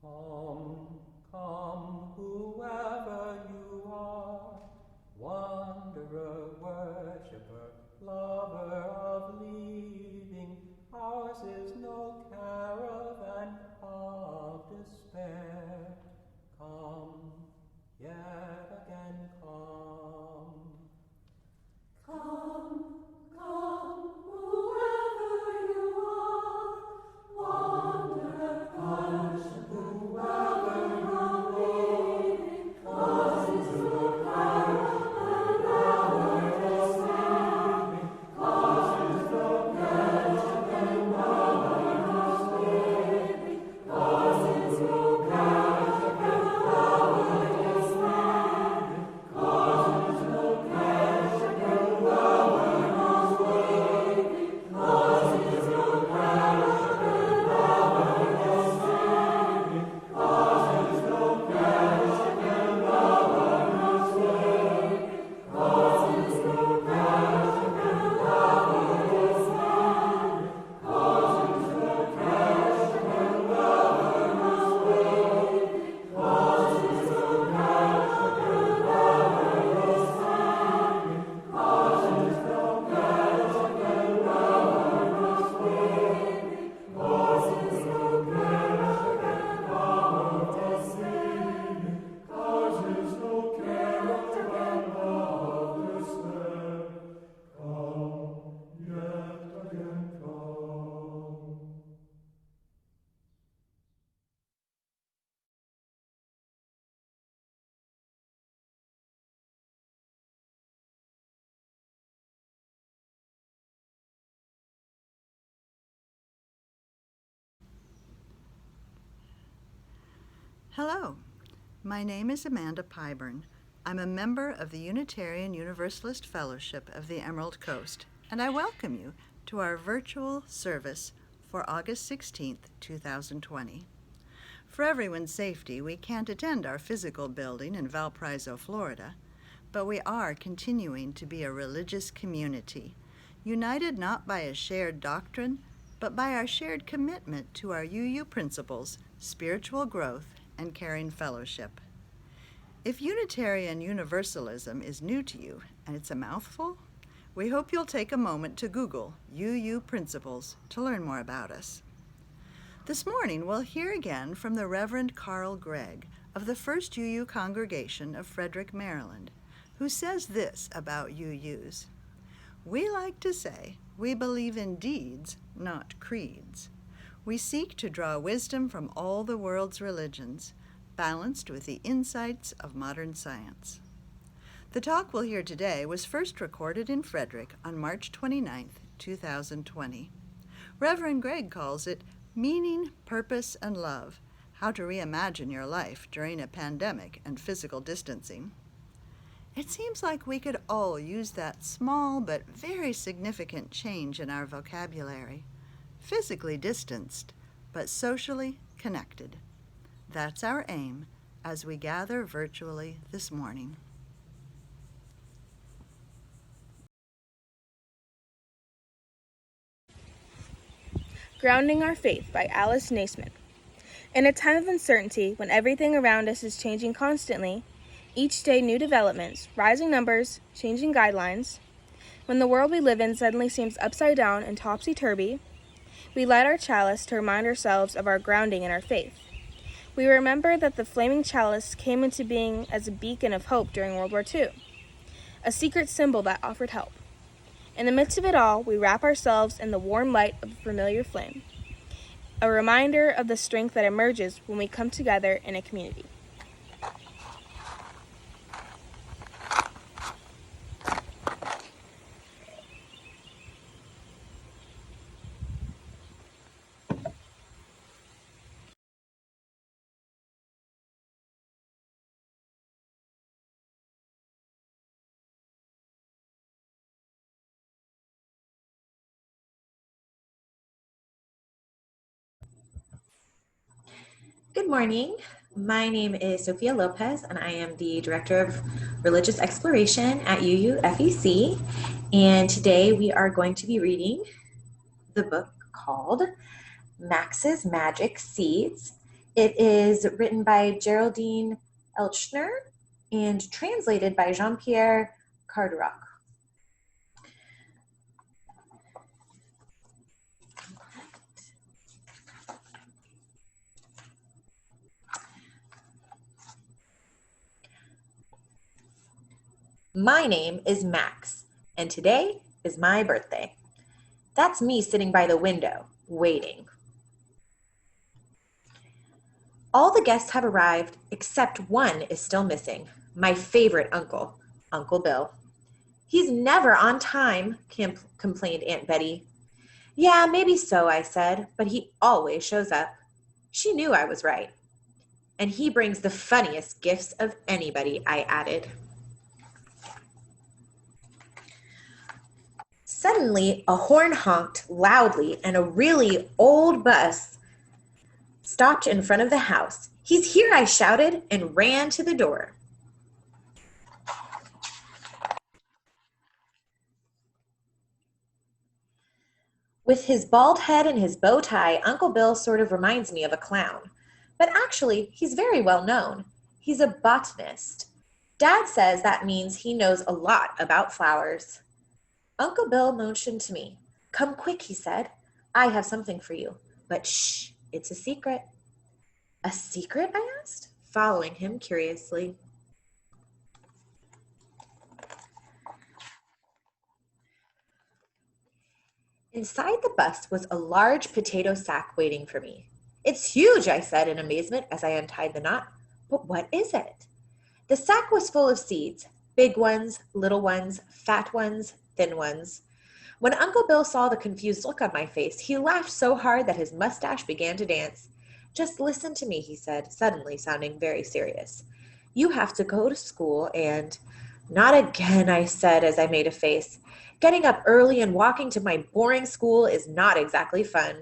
Come, come, whoever you are, wanderer, worshipper, lover of leaving, ours is no caravan of despair. Come, yet again come. Come, come, whoever you are, wanderer, worshipper, lover of leaving, ours is no caravan, our standing, ours is no caravan, our living, ours is no caravan, our standing, ours is no caravan, our living, ours is no caravan, our standing, ours is no caravan, our living, ours is no caravan, our standing, ours is no caravan, our living, ours is no caravan, our standing, ours is no caravan, our living, ours is no caravan, our standing, ours is no caravan of despair. Come, yet again come. Hello, my name is Amanda Pyburn. I'm a member of the Unitarian Universalist Fellowship of the Emerald Coast, and I welcome you to our virtual service for August 16th, 2020. For everyone's safety, we can't attend our physical building in Valparaiso, Florida, but we are continuing to be a religious community, united not by a shared doctrine, but by our shared commitment to our UU principles, spiritual growth, and caring fellowship. If Unitarian Universalism is new to you and it's a mouthful, we hope you'll take a moment to Google UU Principles to learn more about us. This morning we'll hear again from the Reverend Gregg of the First UU Congregation of Frederick, Maryland, who says this about UUs. We like to say we believe in deeds, not creeds. We seek to draw wisdom from all the world's religions, balanced with the insights of modern science. The talk we'll hear today was first recorded in Frederick on March 29th, 2020. Reverend Gregg calls it Meaning, Purpose, and Love, How to Reimagine Your Life During a Pandemic and Physical Distancing. It seems like we could all use that small but very significant change in our vocabulary. Physically distanced, but socially connected. That's our aim as we gather virtually this morning. Grounding Our Faith by Alice Naismith. In a time of uncertainty, when everything around us is changing constantly, each day new developments, rising numbers, changing guidelines, when the world we live in suddenly seems upside down and topsy-turvy, we light our chalice to remind ourselves of our grounding in our faith. We remember that the flaming chalice came into being as a beacon of hope during World War II, a secret symbol that offered help. In the midst of it all, we wrap ourselves in the warm light of a familiar flame, a reminder of the strength that emerges when we come together in a community. Good morning. My name is Sophia Lopez, and I am the Director of Religious Exploration at UUFEC. And today we are going to be reading the book called Max's Magic Seeds, It is written by Geraldine Elchner and translated by Jean-Pierre Carderoc. My name is Max, and today is my birthday. That's me sitting by the window, waiting. All the guests have arrived, except one is still missing, my favorite uncle, Uncle Bill. He's never on time, complained Aunt Betty. Yeah, maybe so, I said, but he always shows up. She knew I was right. And he brings the funniest gifts of anybody, I added. Suddenly, a horn honked loudly and a really old bus stopped in front of the house. He's here, I shouted and ran to the door. With his bald head and his bow tie, Uncle Bill sort of reminds me of a clown. But actually, he's very well known. He's a botanist. Dad says that means he knows a lot about flowers. Uncle Bill motioned to me. Come quick, he said. I have something for you. But shh, it's a secret. A secret? I asked, following him curiously. Inside the bus was a large potato sack waiting for me. It's huge, I said in amazement as I untied the knot. But what is it? The sack was full of seeds, big ones, little ones, fat ones, thin ones. When Uncle Bill saw the confused look on my face, he laughed so hard that his mustache began to dance. Just listen to me, he said, suddenly sounding very serious. You have to go to school and... Not again, I said as I made a face. Getting up early and walking to my boring school is not exactly fun.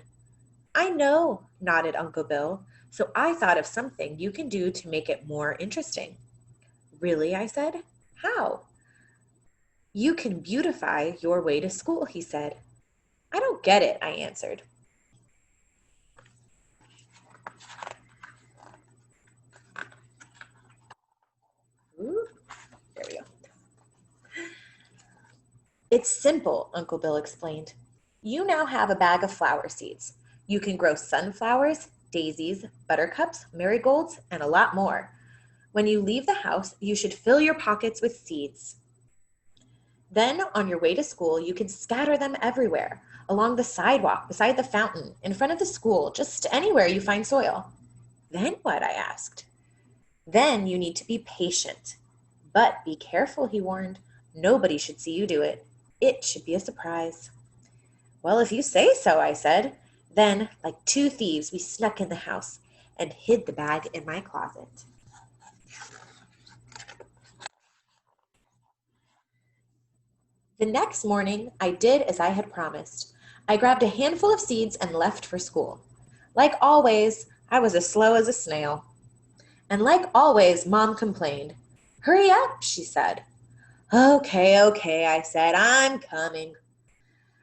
I know, nodded Uncle Bill, so I thought of something you can do to make it more interesting. Really, I said. How? You can beautify your way to school, he said. I don't get it, I answered. Ooh, there we go. It's simple, Uncle Bill explained. You now have a bag of flower seeds. You can grow sunflowers, daisies, buttercups, marigolds, and a lot more. When you leave the house, you should fill your pockets with seeds. Then, on your way to school, you can scatter them everywhere, along the sidewalk, beside the fountain, in front of the school, just anywhere you find soil. Then what? I asked. Then you need to be patient. But be careful, he warned. Nobody should see you do it. It should be a surprise. Well, if you say so, I said. Then, like two thieves, we snuck in the house and hid the bag in my closet. The next morning, I did as I had promised. I grabbed a handful of seeds and left for school. Like always, I was as slow as a snail. And like always, Mom complained. Hurry up, she said. Okay, I said, I'm coming.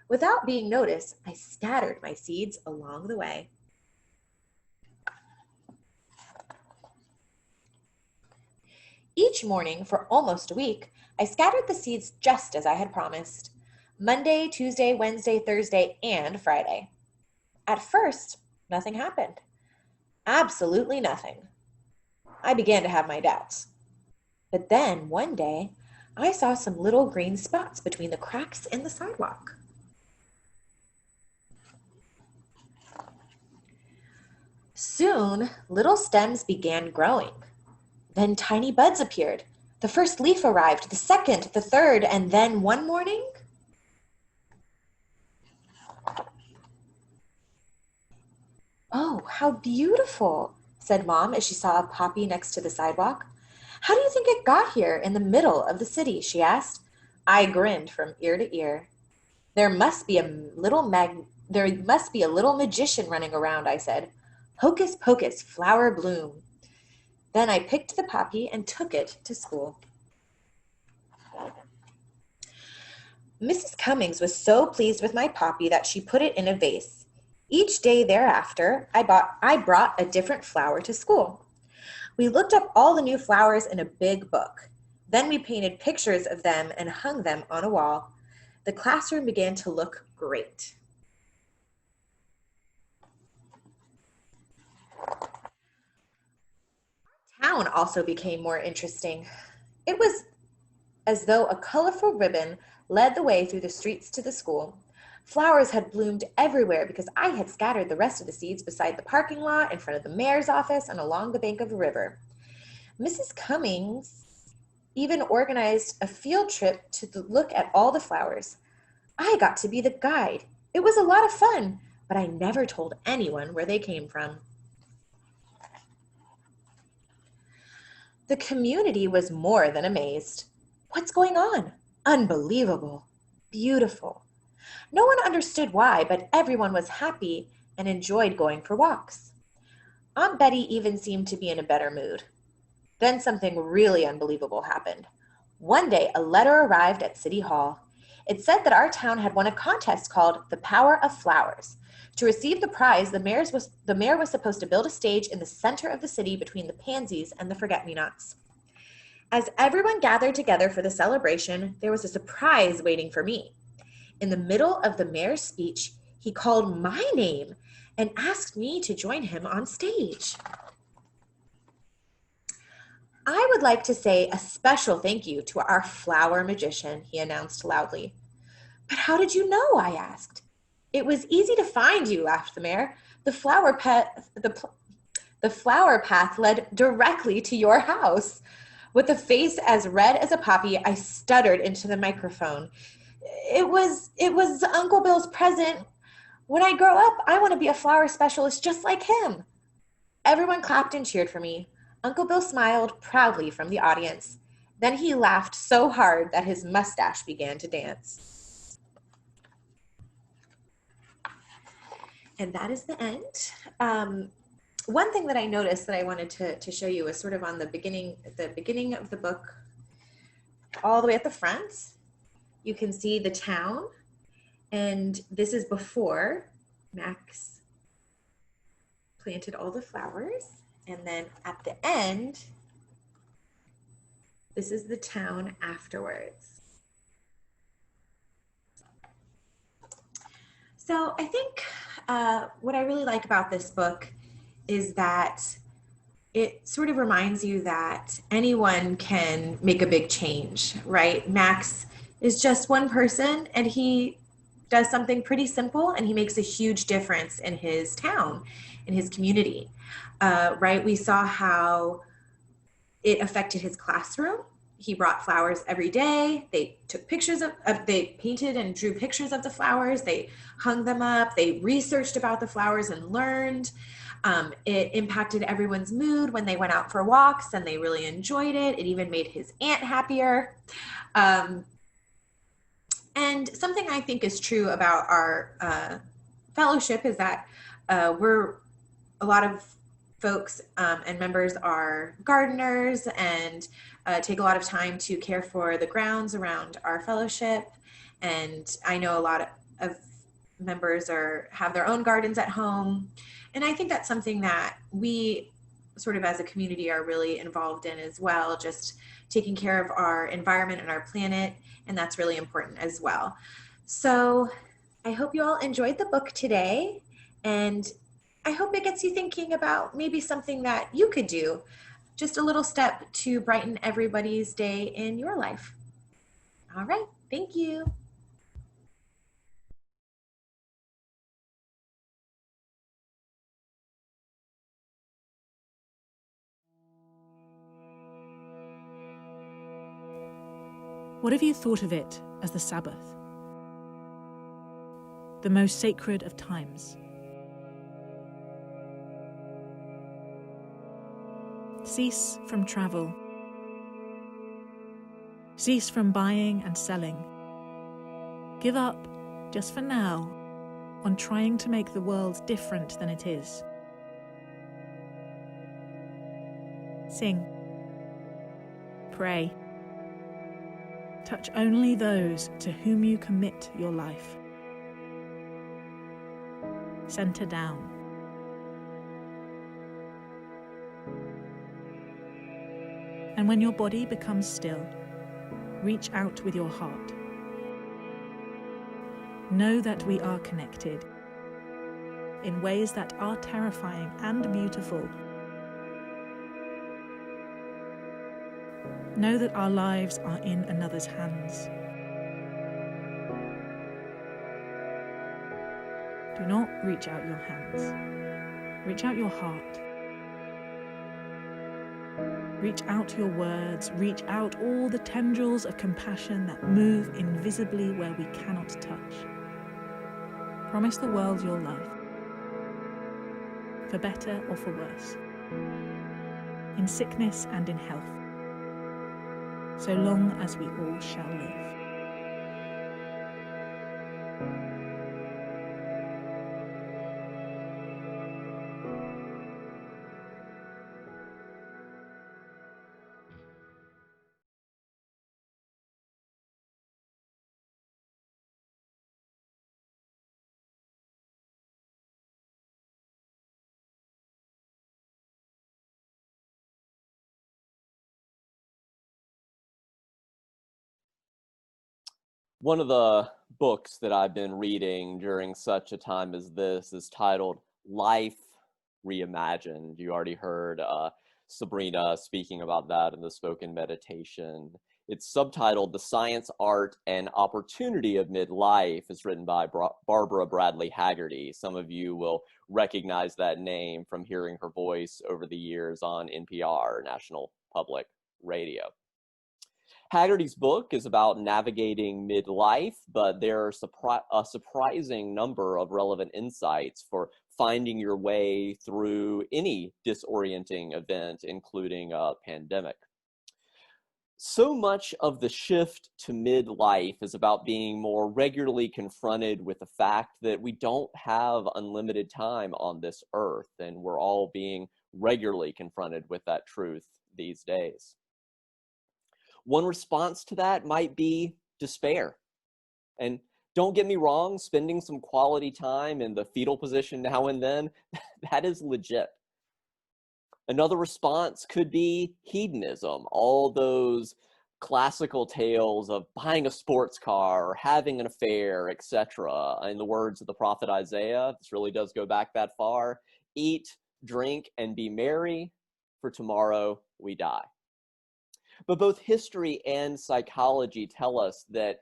Without being noticed, I scattered my seeds along the way. Each morning for almost a week, I scattered the seeds just as I had promised. Monday, Tuesday, Wednesday, Thursday, and Friday. At first, nothing happened. Absolutely nothing. I began to have my doubts. But then, one day, I saw some little green spots between the cracks in the sidewalk. Soon, little stems began growing. Then tiny buds appeared. The first leaf arrived, the second, the third, and then one morning... Oh, how beautiful, said Mom as she saw a poppy next to the sidewalk. How do you think it got here in the middle of the city, she asked. I grinned from ear to ear. There must be a little magician running around, I said. Hocus pocus, flower bloom. Then I picked the poppy and took it to school. Mrs. Cummings was so pleased with my poppy that she put it in a vase. Each day thereafter, I brought a different flower to school. We looked up all the new flowers in a big book. Then we painted pictures of them and hung them on a wall. The classroom began to look great. Town also became more interesting. It was as though a colorful ribbon led the way through the streets to the school. Flowers had bloomed everywhere because I had scattered the rest of the seeds beside the parking lot, in front of the mayor's office, and along the bank of the river. Mrs. Cummings even organized a field trip to look at all the flowers. I got to be the guide. It was a lot of fun, but I never told anyone where they came from. The community was more than amazed. What's going on? Unbelievable. Beautiful. No one understood why, but everyone was happy and enjoyed going for walks. Aunt Betty even seemed to be in a better mood. Then something really unbelievable happened. One day, a letter arrived at City Hall. It said that our town had won a contest called The Power of Flowers. To receive the prize, the mayor was supposed to build a stage in the center of the city between the pansies and the forget-me-nots. As everyone gathered together for the celebration, there was a surprise waiting for me. In the middle of the mayor's speech, he called my name and asked me to join him on stage. I would like to say a special thank you to our flower magician, he announced loudly. But how did you know? I asked. It was easy to find you, laughed the mayor. The flower path led directly to your house. With a face as red as a poppy, I stuttered into the microphone. It was Uncle Bill's present. When I grow up, I want to be a flower specialist just like him. Everyone clapped and cheered for me. Uncle Bill smiled proudly from the audience. Then he laughed so hard that his mustache began to dance. And that is the end. One thing that I noticed that I wanted to show you is sort of on the beginning of the book, all the way at the front. You can see the town, and this is before Max planted all the flowers. And then at the end, this is the town afterwards. So I think what I really like about this book is that it sort of reminds you that anyone can make a big change, right? Max is just one person, and he does something pretty simple, and he makes a huge difference in his town, in his community, right? We saw how it affected his classroom. He brought flowers every day. They took pictures they painted and drew pictures of the flowers. They hung them up. They researched about the flowers and learned. It impacted everyone's mood when they went out for walks, and they really enjoyed it. It even made his aunt happier. And something I think is true about our fellowship is that we're a lot of folks and members are gardeners and take a lot of time to care for the grounds around our fellowship. And I know a lot of members have their own gardens at home. And I think that's something that we sort of as a community are really involved in as well, just taking care of our environment and our planet. And that's really important as well. So I hope you all enjoyed the book today. And I hope it gets you thinking about maybe something that you could do, just a little step to brighten everybody's day in your life. All right, thank you. What have you thought of it as the Sabbath? The most sacred of times. Cease from travel. Cease from buying and selling. Give up, just for now, on trying to make the world different than it is. Sing. Pray. Touch only those to whom you commit your life. center down. And when your body becomes still, reach out with your heart. Know that we are connected in ways that are terrifying and beautiful. Know that our lives are in another's hands. Do not reach out your hands. Reach out your heart. Reach out your words. Reach out all the tendrils of compassion that move invisibly where we cannot touch. Promise the world your love, for better or for worse, in sickness and in health, so long as we all shall live. One of the books that I've been reading during such a time as this is titled Life Reimagined. You already heard Sabrina speaking about that in the spoken meditation. It's subtitled The Science, Art, and Opportunity of Midlife. It's written by Barbara Bradley Haggerty. Some of you will recognize that name from hearing her voice over the years on NPR, National Public Radio. Haggerty's book is about navigating midlife, but there are a surprising number of relevant insights for finding your way through any disorienting event, including a pandemic. So much of the shift to midlife is about being more regularly confronted with the fact that we don't have unlimited time on this earth, and we're all being regularly confronted with that truth these days. One response to that might be despair. And don't get me wrong, spending some quality time in the fetal position now and then, that is legit. Another response could be hedonism, all those classical tales of buying a sports car or having an affair, etc. In the words of the prophet Isaiah, this really does go back that far, eat, drink, and be merry, for tomorrow we die. But both history and psychology tell us that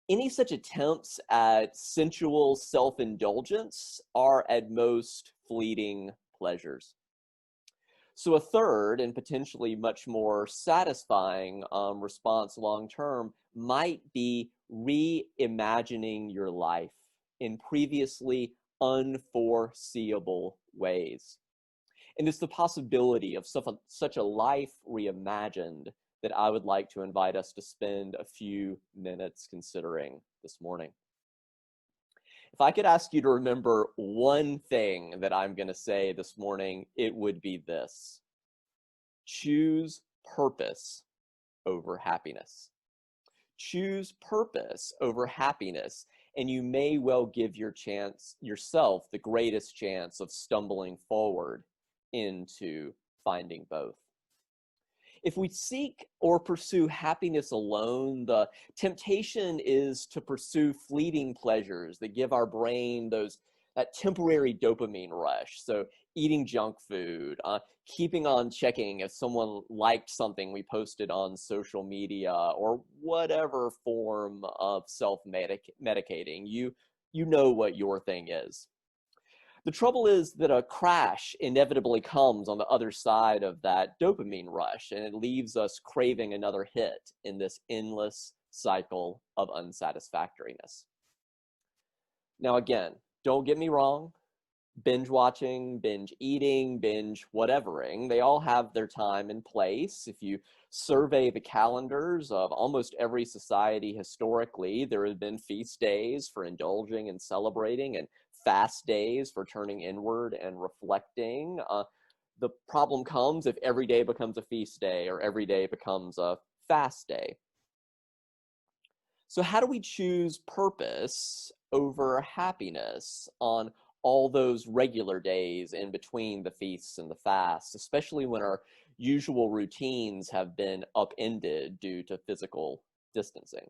any such attempts at sensual self-indulgence are at most fleeting pleasures. So a third and potentially much more satisfying response long-term might be reimagining your life in previously unforeseeable ways. And it's the possibility of such a life reimagined that I would like to invite us to spend a few minutes considering this morning. If I could ask you to remember one thing that I'm going to say this morning, it would be this: choose purpose over happiness. Choose purpose over happiness, and you may well give yourself the greatest chance of stumbling forward into finding both. If we seek or pursue happiness alone, the temptation is to pursue fleeting pleasures that give our brain that temporary dopamine rush. So eating junk food, keeping on checking if someone liked something we posted on social media, or whatever form of self-medicating. You know what your thing is. The trouble is that a crash inevitably comes on the other side of that dopamine rush, and it leaves us craving another hit in this endless cycle of unsatisfactoriness. Now again, don't get me wrong, binge watching, binge eating, binge whatevering, they all have their time and place. If you survey the calendars of almost every society historically, there have been feast days for indulging and celebrating, and fast days for turning inward and reflecting. The problem comes if every day becomes a feast day or every day becomes a fast day. So how do we choose purpose over happiness on all those regular days in between the feasts and the fasts, especially when our usual routines have been upended due to physical distancing.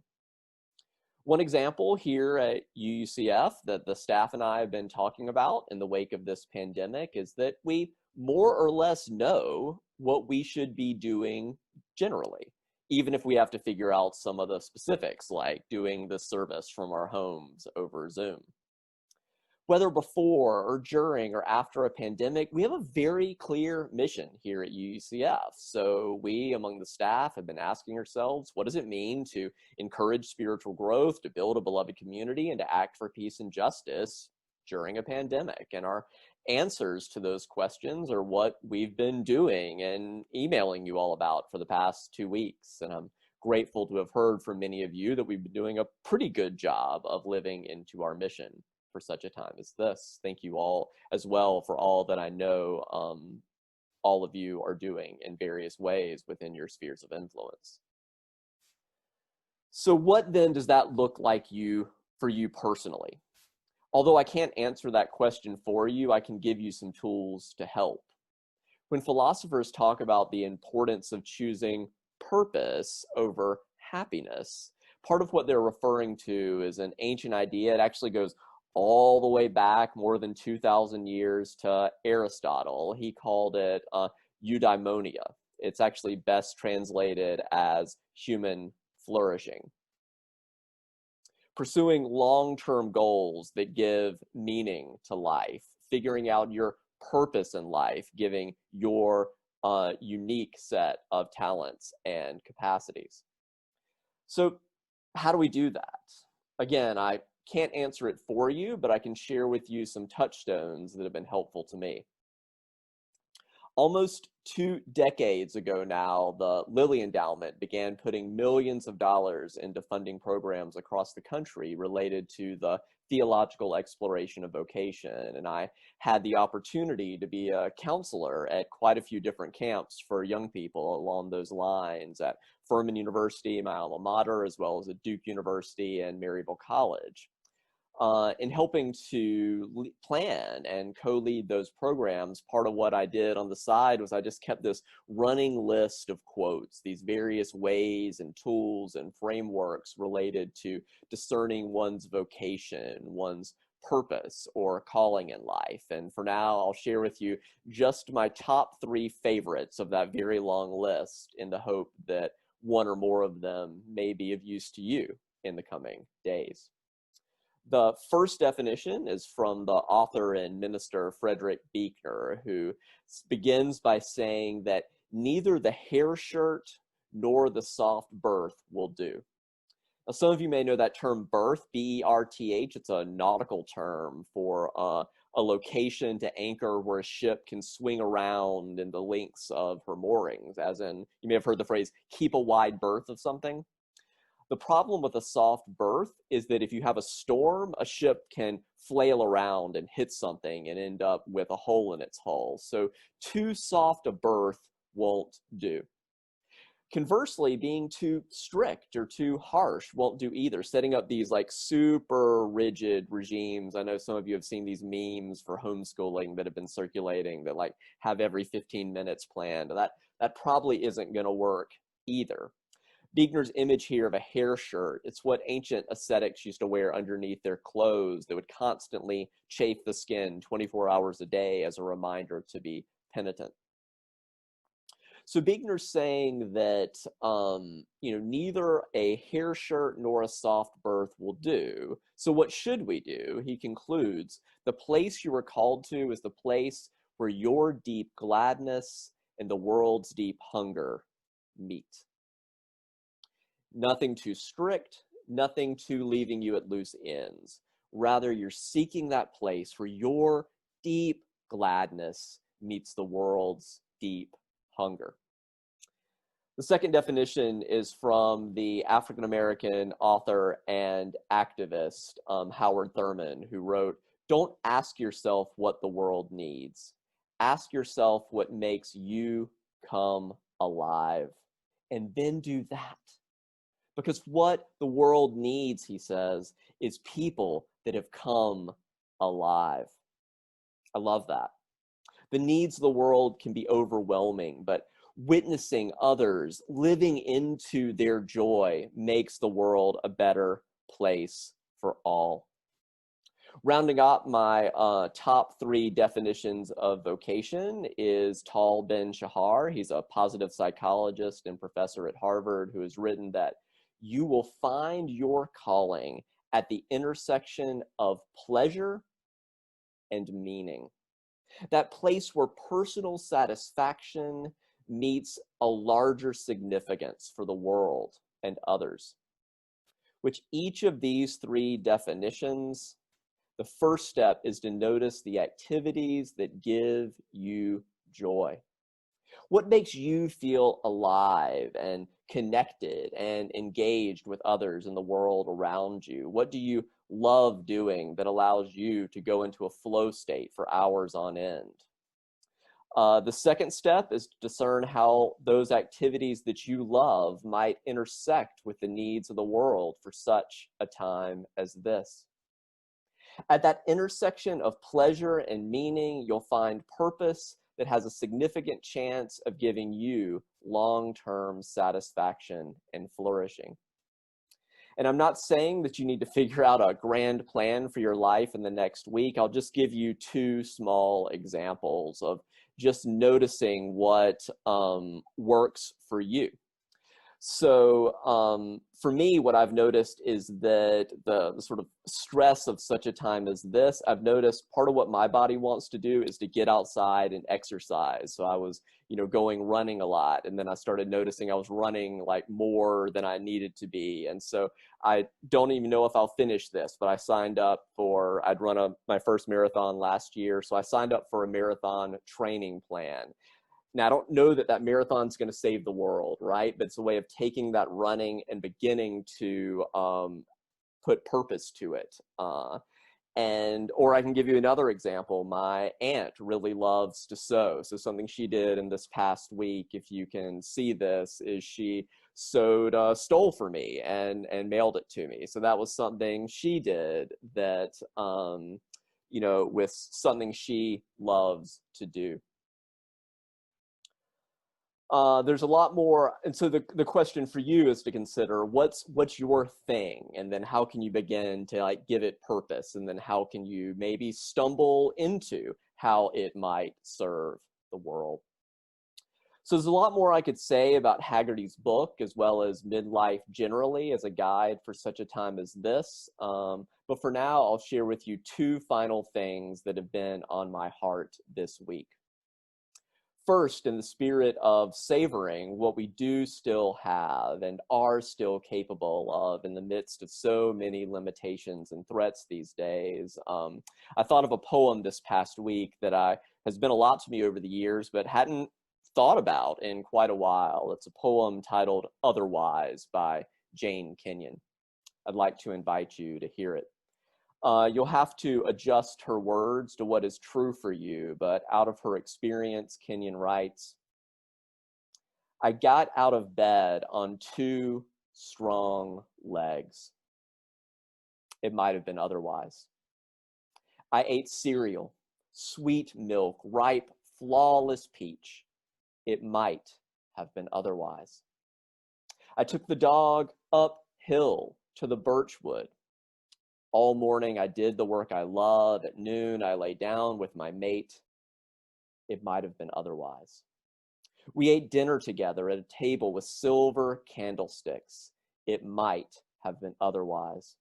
One example here at UUCF that the staff and I have been talking about in the wake of this pandemic is that we more or less know what we should be doing generally, even if we have to figure out some of the specifics, like doing the service from our homes over Zoom. Whether before or during or after a pandemic, we have a very clear mission here at UUCF. So we, among the staff, have been asking ourselves, what does it mean to encourage spiritual growth, to build a beloved community, and to act for peace and justice during a pandemic? And our answers to those questions are what we've been doing and emailing you all about for the past 2 weeks. And I'm grateful to have heard from many of you that we've been doing a pretty good job of living into our mission for such a time as this. Thank you all as well for all that I know all of you are doing in various ways within your spheres of influence. So what then does that look like for you personally? Although I can't answer that question for you, I can give you some tools to help. When philosophers talk about the importance of choosing purpose over happiness, part of what they're referring to is an ancient idea. It actually goes all the way back more than 2,000 years to Aristotle. He called it eudaimonia. It's actually best translated as human flourishing. Pursuing long-term goals that give meaning to life, figuring out your purpose in life, giving your unique set of talents and capacities. So how do we do that? Again, I can't answer it for you, but I can share with you some touchstones that have been helpful to me. Almost 2 decades ago now, the Lilly Endowment began putting millions of dollars into funding programs across the country related to the theological exploration of vocation. And I had the opportunity to be a counselor at quite a few different camps for young people along those lines at Furman University, my alma mater, as well as at Duke University and Maryville College. In helping to plan and co-lead those programs, part of what I did on the side was I just kept this running list of quotes, these various ways and tools and frameworks related to discerning one's vocation, one's purpose or calling in life. And for now, I'll share with you just my top 3 favorites of that very long list in the hope that one or more of them may be of use to you in the coming days. The first definition is from the author and minister Frederick Buechner, who begins by saying that neither the hair shirt nor the soft berth will do. Now, some of you may know that term berth, B-E-R-T-H. It's a nautical term for a location to anchor where a ship can swing around in the links of her moorings, as in, you may have heard the phrase, keep a wide berth of something. The problem with a soft berth is that if you have a storm, a ship can flail around and hit something and end up with a hole in its hull. So too soft a berth won't do. Conversely, being too strict or too harsh won't do either. Setting up these like super rigid regimes. I know some of you have seen these memes for homeschooling that have been circulating that like have every 15 minutes planned. That probably isn't going to work either. Buechner's image here of a hair shirt, it's what ancient ascetics used to wear underneath their clothes that would constantly chafe the skin 24 hours a day as a reminder to be penitent. So Buechner's saying that neither a hair shirt nor a soft berth will do. So what should we do? He concludes, the place you are called to is the place where your deep gladness and the world's deep hunger meet. Nothing too strict, nothing too leaving you at loose ends. Rather, you're seeking that place where your deep gladness meets the world's deep hunger. The second definition is from the African-American author and activist Howard Thurman, who wrote, "Don't ask yourself what the world needs. Ask yourself what makes you come alive, and then do that. Because what the world needs," he says, "is people that have come alive." I love that. The needs of the world can be overwhelming, but witnessing others living into their joy makes the world a better place for all. Rounding up my top 3 definitions of vocation is Tal Ben-Shahar. He's a positive psychologist and professor at Harvard who has written that you will find your calling at the intersection of pleasure and meaning. That place where personal satisfaction meets a larger significance for the world and others. Which each of these 3 definitions, the first step is to notice the activities that give you joy. What makes you feel alive and connected and engaged with others in the world around you? What do you love doing that allows you to go into a flow state for hours on end? The second step is to discern how those activities that you love might intersect with the needs of the world for such a time as this. At that intersection of pleasure and meaning, you'll find purpose that has a significant chance of giving you long-term satisfaction and flourishing. And I'm not saying that you need to figure out a grand plan for your life in the next week. I'll just give you 2 small examples of just noticing what works for you. So for me, what I've noticed is that the sort of stress of such a time as this, I've noticed part of what my body wants to do is to get outside and exercise. So I was, going running a lot, and then I started noticing I was running like more than I needed to be. And so I don't even know if I'll finish this, but I signed up for, I'd run my first marathon last year. So I signed up for a marathon training plan. Now, I don't know that that marathon's going to save the world, right? But it's a way of taking that running and beginning to put purpose to it. Or I can give you another example. My aunt really loves to sew. So something she did in this past week, if you can see this, is she sewed a stole for me and mailed it to me. So that was something she did that, with something she loves to do. There's a lot more, and so the question for you is to consider what's your thing, and then how can you begin to give it purpose, and then how can you maybe stumble into how it might serve the world. So there's a lot more I could say about Haggerty's book, as well as midlife generally as a guide for such a time as this. But for now, I'll share with you 2 final things that have been on my heart this week. First, in the spirit of savoring what we do still have and are still capable of in the midst of so many limitations and threats these days, I thought of a poem this past week that has been a lot to me over the years, but hadn't thought about in quite a while. It's a poem titled Otherwise by Jane Kenyon. I'd like to invite you to hear it. You'll have to adjust her words to what is true for you, but out of her experience, Kenyon writes, I got out of bed on 2 strong legs. It might have been otherwise. I ate cereal, sweet milk, ripe, flawless peach. It might have been otherwise. I took the dog uphill to the birchwood. All morning, I did the work I love. At noon, I lay down with my mate. It might have been otherwise. We ate dinner together at a table with silver candlesticks. It might have been otherwise.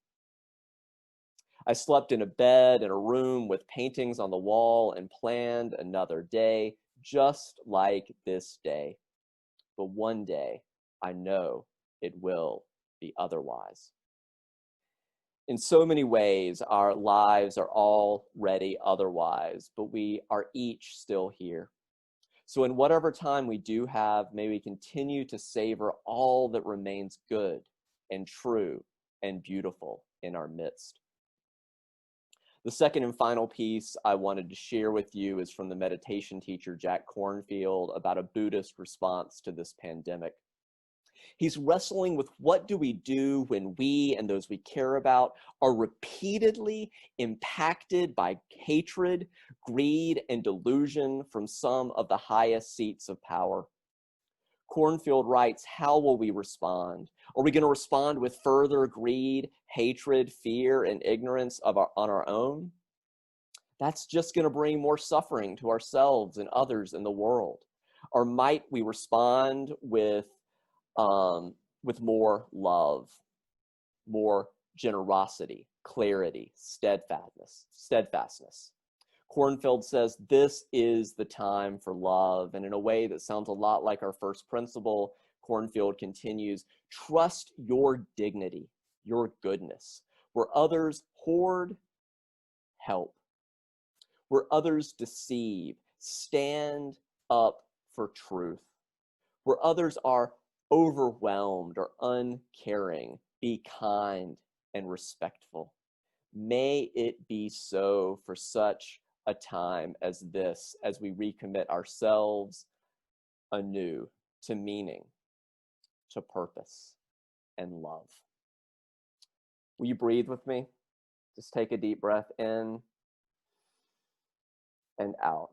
I slept in a bed in a room with paintings on the wall and planned another day, just like this day. But one day, I know it will be otherwise. In so many ways, our lives are already otherwise, but we are each still here. So in whatever time we do have, may we continue to savor all that remains good and true and beautiful in our midst. The second and final piece I wanted to share with you is from the meditation teacher Jack Kornfield about a Buddhist response to this pandemic. He's wrestling with what do we do when we and those we care about are repeatedly impacted by hatred, greed, and delusion from some of the highest seats of power. Cornfield writes, how will we respond? Are we going to respond with further greed, hatred, fear, and ignorance on our own? That's just going to bring more suffering to ourselves and others in the world. Or might we respond with more love, more generosity, clarity, steadfastness? Cornfield says this is the time for love. And in a way that sounds a lot like our first principle, Cornfield continues, trust your dignity, your goodness. Where others hoard, help. Where others deceive, stand up for truth. Where others are overwhelmed or uncaring, be kind and respectful. May it be so for such a time as this, as we recommit ourselves anew to meaning, to purpose, and love. Will you breathe with me? Just take a deep breath in and out.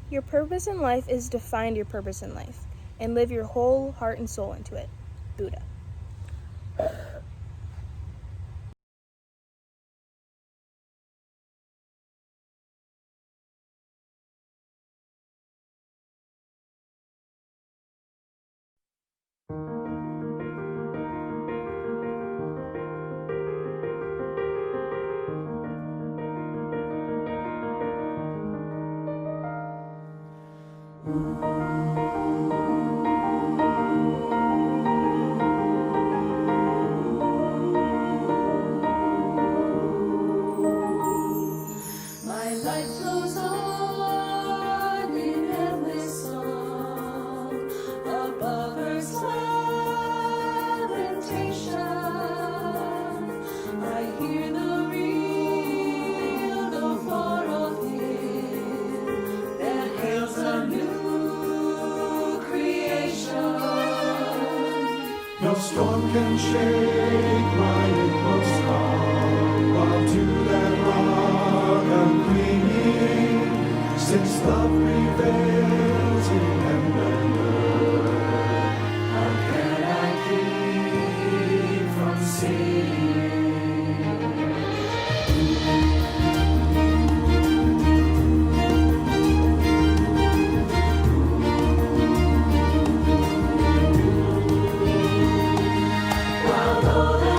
Your purpose in life is to find your purpose in life and live your whole heart and soul into it. Buddha. My life goes on in endless song above earth's lamentation. I hear the real, the far off hymn that hails a new creation. No storm can shake my inmost calm, while to that rock I'm clinging, since love prevails in heaven and earth. How can I keep from singing? While all the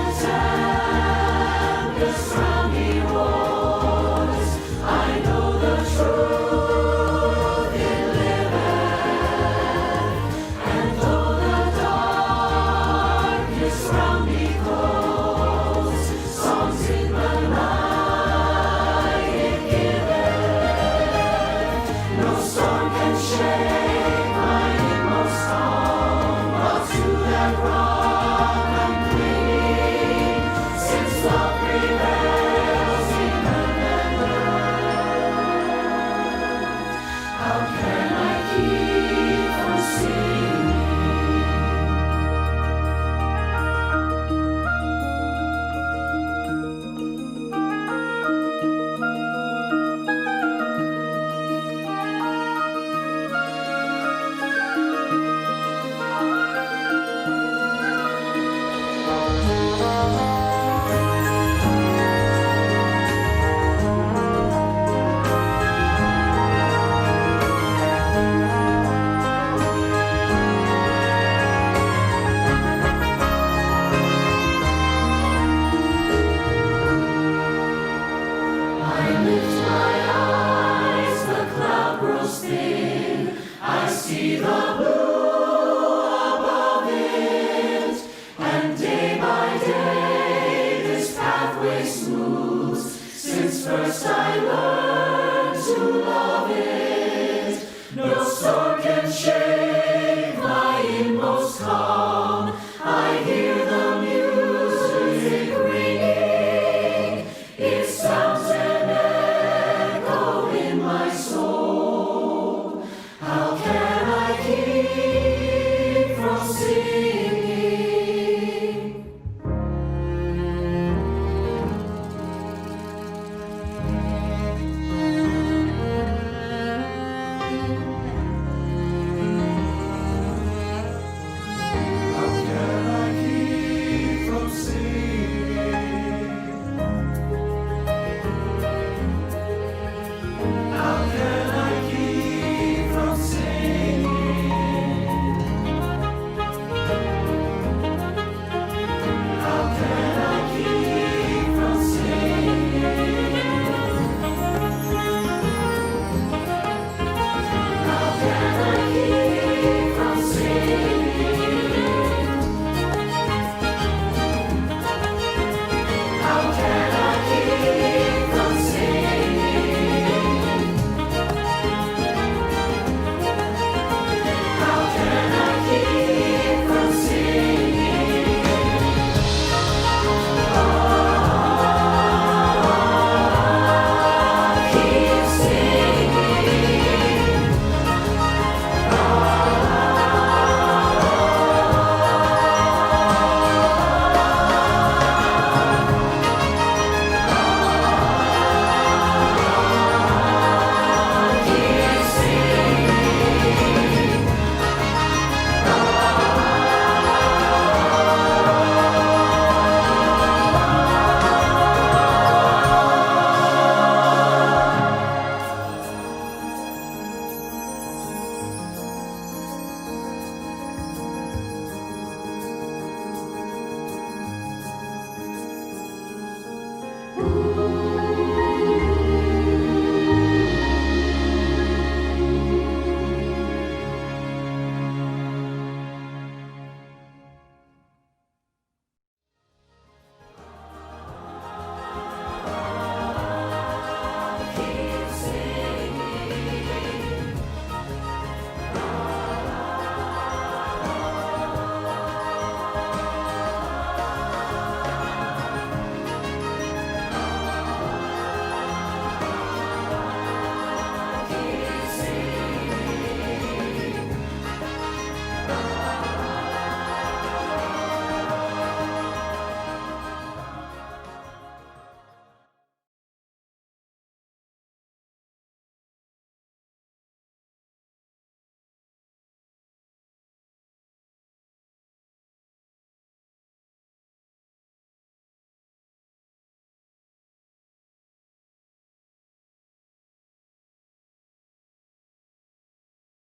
tempest round me roars, I know the truth it liveth. And though the darkness round me grows, songs in the night it giveth. No storm can shake my inmost calm, while to that rock I'm clinging, since love prevails in heaven and earth. How can I keep from singing? I lift my eyes, the cloud grows thin. I see the blue above it, and day by day this pathway smooths. Since first I learned to love it, no storm can shake my inmost calm. I hear the music ringing. His sound